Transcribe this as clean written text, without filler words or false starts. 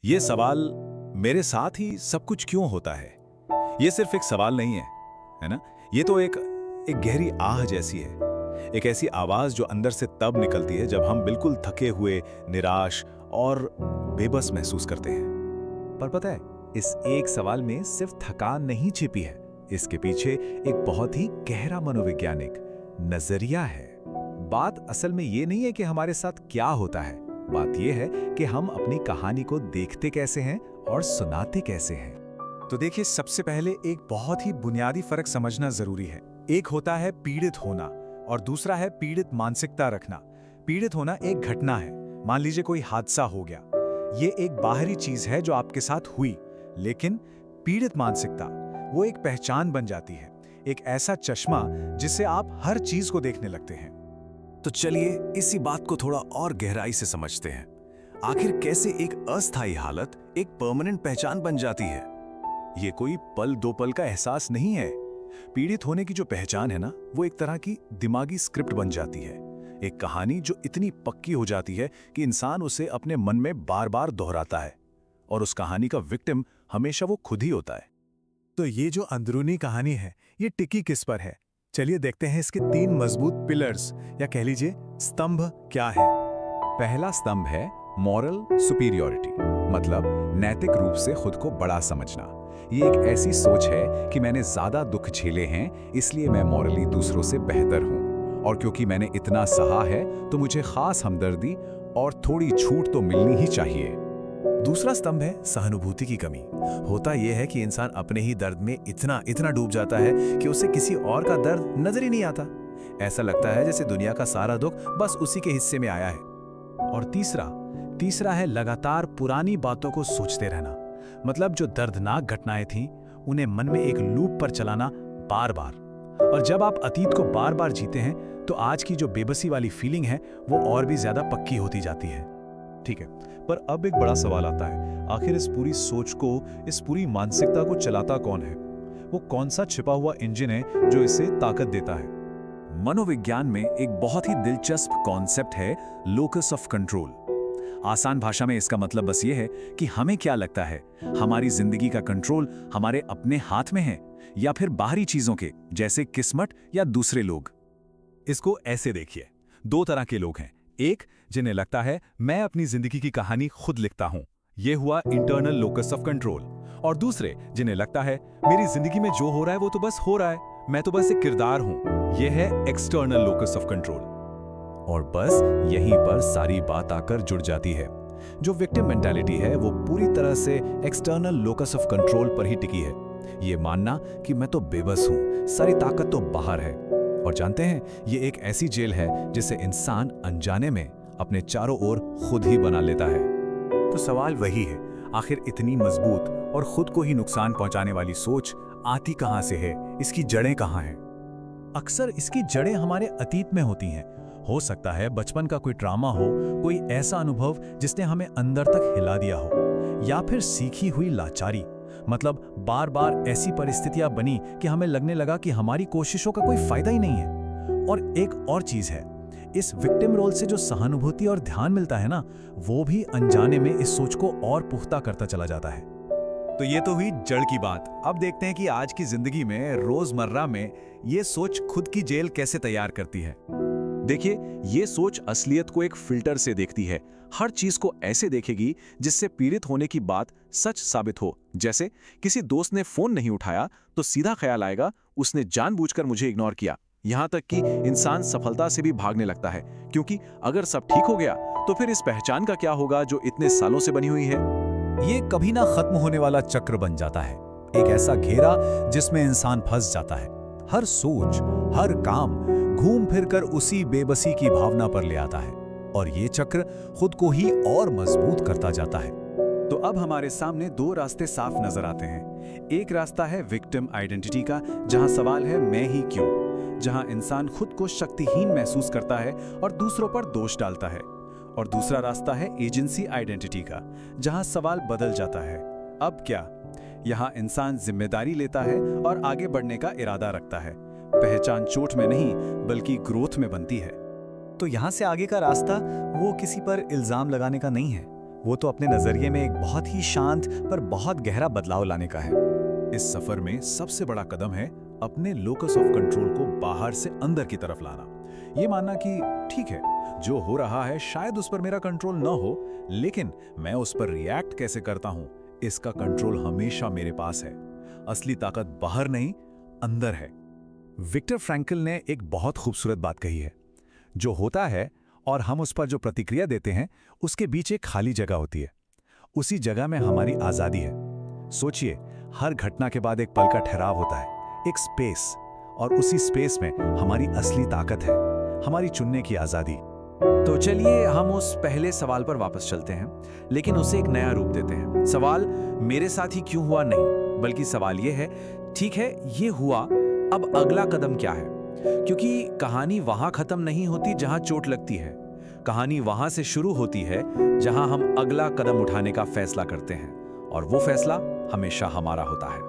ये सवाल मेरे साथ ही सब कुछ क्यों होता है? ये सिर्फ एक सवाल नहीं है ना? ये तो एक गहरी आह जैसी है। एक ऐसी आवाज जो अंदर से तब निकलती है जब हम बिल्कुल थके हुए, निराश और बेबस महसूस करते हैं। पर पता है, इस एक सवाल में सिर्फ थकान नहीं छिपी है। इसके पीछे एक बहुत ही गहरा मनोवैज्ञानिक नजरिया है। बात असल में ये नहीं है कि हमारे साथ क्या होता है। बात यह है कि हम अपनी कहानी को देखते कैसे हैं और सुनाते कैसे हैं। तो देखिए, सबसे पहले एक बहुत ही बुनियादी फर्क समझना जरूरी है। एक होता है पीड़ित होना और दूसरा है पीड़ित मानसिकता रखना। पीड़ित होना एक घटना है, मान लीजिए कोई हादसा हो गया, ये एक बाहरी चीज है जो आपके साथ हुई। लेकिन पीड़ित मानसिकता वो एक पहचान बन जाती है, एक ऐसा चश्मा जिससे आप हर चीज को देखने लगते हैं। तो चलिए इसी बात को थोड़ा और गहराई से समझते हैं। आखिर कैसे एक अस्थायी हालत एक परमानेंट पहचान बन जाती है? ये कोई पल दो पल का एहसास नहीं है। पीड़ित होने की जो पहचान है ना, वो एक तरह की दिमागी स्क्रिप्ट बन जाती है। एक कहानी जो इतनी पक्की हो जाती है कि इंसान उसे अपने मन में बार बार दोहराता है, और उस कहानी का विक्टिम हमेशा वो खुद ही होता है। तो ये जो अंदरूनी कहानी है, ये टिकी किस पर है? चलिए देखते हैं इसके 3 मजबूत पिलर्स या कह लीजिए स्तंभ क्या है। पहला स्तंभ है मॉरल सुपीरियॉरिटी, मतलब नैतिक रूप से खुद को बड़ा समझना। ये एक ऐसी सोच है कि मैंने ज्यादा दुख झेले हैं, इसलिए मैं मॉरली दूसरों से बेहतर हूं, और क्योंकि मैंने इतना सहा है तो मुझे खास हमदर्दी और थोड़ी छूट तो मिलनी ही चाहिए। दूसरा स्तंभ है सहानुभूति की कमी। होता यह है कि इंसान अपने ही दर्द में इतना डूब जाता है कि उसे किसी और का दर्द नजर ही नहीं आता। ऐसा लगता है जैसे दुनिया का सारा दुख बस उसी के हिस्से में आया है। और तीसरा है लगातार पुरानी बातों को सोचते रहना। मतलब जो दर्दनाक घटनाएं थीं, उन्हें मन में एक लूप पर चलाना बार बार। और जब आप अतीत को बार बार जीते हैं तो आज की जो बेबसी वाली फीलिंग है वो और भी ज्यादा पक्की होती जाती है। ठीक है, पर अब एक बड़ा सवाल आता है, आखिर इस पूरी सोच को, इस पूरी मानसिकता को चलाता कौन है? वो कौन सा छिपा हुआ इंजन है जो इसे ताकत देता है? मनोविज्ञान में एक बहुत ही दिलचस्प कॉन्सेप्ट है लोकस ऑफ कंट्रोल। आसान भाषा में इसका मतलब बस ये है कि हमें क्या लगता है, हमारी जिंदगी का कंट्रोल हमारे अपने हाथ में है या फिर बाहरी चीजों के, जैसे किस्मत या दूसरे लोग। इसको ऐसे देखिए, 2 तरह के लोग हैं। एक, जिन्हें लगता है मैं अपनी जिंदगी की कहानी खुद लिखता हूं, ये हुआ इंटरनल लोकस ऑफ कंट्रोल। और दूसरे, जिन्हें लगता है मेरी जिंदगी में जो हो रहा है वो तो बस हो रहा है, मैं तो बस एक किरदार हूं, ये है एक्सटर्नल लोकस ऑफ कंट्रोल। और बस यहीं पर सारी बात आकर जुड़ जाती है। जो विक्टिम मेंटालिटी है वो पूरी तरह से एक्सटर्नल लोकस ऑफ कंट्रोल पर ही टिकी है। ये मानना कि मैं तो बेबस हूं, सारी ताकत तो बाहर है। और जानते हैं, ये एक ऐसी जेल है जिसे इंसान अनजाने में अपने चारों ओर खुद ही बना लेता है। तो सवाल वही है, आखिर इतनी मजबूत और खुद को ही नुकसान पहुंचाने वाली सोच आती कहां से है? इसकी जड़ें कहां हैं? अक्सर इसकी जड़ें हमारे अतीत में होती हैं। हो सकता है बचपन का कोई ट्रॉमा हो, कोई ऐसा अनुभव जिसने हमें अंदर तक हिला दिया हो, या फिर सीखी हुई लाचारी। मतलब बार बार ऐसी परिस्थितियां बनी कि हमें लगने लगा कि हमारी कोशिशों का कोई फायदा ही नहीं है। और एक और चीज है, इस विक्टिम रोल से जो सहानुभूति और ध्यान मिलता है ना, वो भी अनजाने में इस सोच को और पुख्ता करता चला जाता है। तो ये तो हुई जड़ की बात। अब देखते हैं कि आज की जिंदगी में, रोजमर्रा में ये सोच खुद की जेल कैसे तैयार करती है। देखिए, ये सोच असलियत को एक फिल्टर से देखती है। हर चीज को ऐसे देखेगी जिससे पीड़ित होने की बात सच साबित हो। जैसे किसी दोस्त ने फोन नहीं उठाया तो सीधा ख्याल आएगा उसने जानबूझकर मुझे इग्नोर किया। यहां तक कि इंसान सफलता से भी भागने लगता है, क्योंकि अगर सब ठीक हो गया तो फिर इस पहचान का क्या होगा जो इतने सालों से बनी हुई है। ये कभी ना खत्म होने वाला चक्र बन जाता है, एक ऐसा घेरा जिसमें इंसान फंस जाता है। हर सोच, हर काम घूम फिरकर उसी बेबसी की भावना पर ले आता है, और ये चक्र खुद को ही और मजबूत करता जाता है। तो अब हमारे सामने 2 रास्ते साफ नजर आते हैं। एक रास्ता है विक्टिम आइडेंटिटी का, जहां सवाल है मैं ही क्यों, जहां इंसान खुद को शक्तिहीन महसूस करता है और दूसरों पर दोष डालता है। और दूसरा रास्ता है एजेंसी आइडेंटिटी का, जहां सवाल बदल जाता है, अब क्या? यहां इंसान जिम्मेदारी लेता है और आगे बढ़ने का इरादा रखता है। पहचान चोट में नहीं बल्कि ग्रोथ में बनती है। तो यहाँ से आगे का रास्ता वो किसी पर इल्जाम लगाने का नहीं है, वो तो अपने नजरिए में एक बहुत ही शांत पर बहुत गहरा बदलाव लाने का है। इस सफर में सबसे बड़ा कदम है अपने लोकस ऑफ कंट्रोल को बाहर से अंदर की तरफ लाना। ये मानना कि ठीक है, जो हो रहा है शायद उस पर मेरा कंट्रोल न हो, लेकिन मैं उस पर रिएक्ट कैसे करता हूं, इसका कंट्रोल हमेशा मेरे पास है। असली ताकत बाहर नहीं, अंदर है। विक्टर फ्रैंकल ने एक बहुत खूबसूरत बात कही है, जो होता है और हम उस पर जो प्रतिक्रिया देते हैं उसके बीच एक खाली जगह होती है। उसी जगह में हमारी आज़ादी है। सोचिए, हर घटना के बाद एक पल का ठहराव होता है, एक स्पेस, और उसी स्पेस में हमारी असली ताकत है, हमारी चुनने की आज़ादी। तो चलिए हम उस पहले सवाल पर वापस चलते हैं, लेकिन उसे एक नया रूप देते हैं। सवाल मेरे साथ ही क्यों हुआ नहीं, बल्कि सवाल ये है, ठीक है ये हुआ, अब अगला कदम क्या है? क्योंकि कहानी वहां खत्म नहीं होती जहां चोट लगती है। कहानी वहां से शुरू होती है जहां हम अगला कदम उठाने का फैसला करते हैं, और वो फैसला हमेशा हमारा होता है।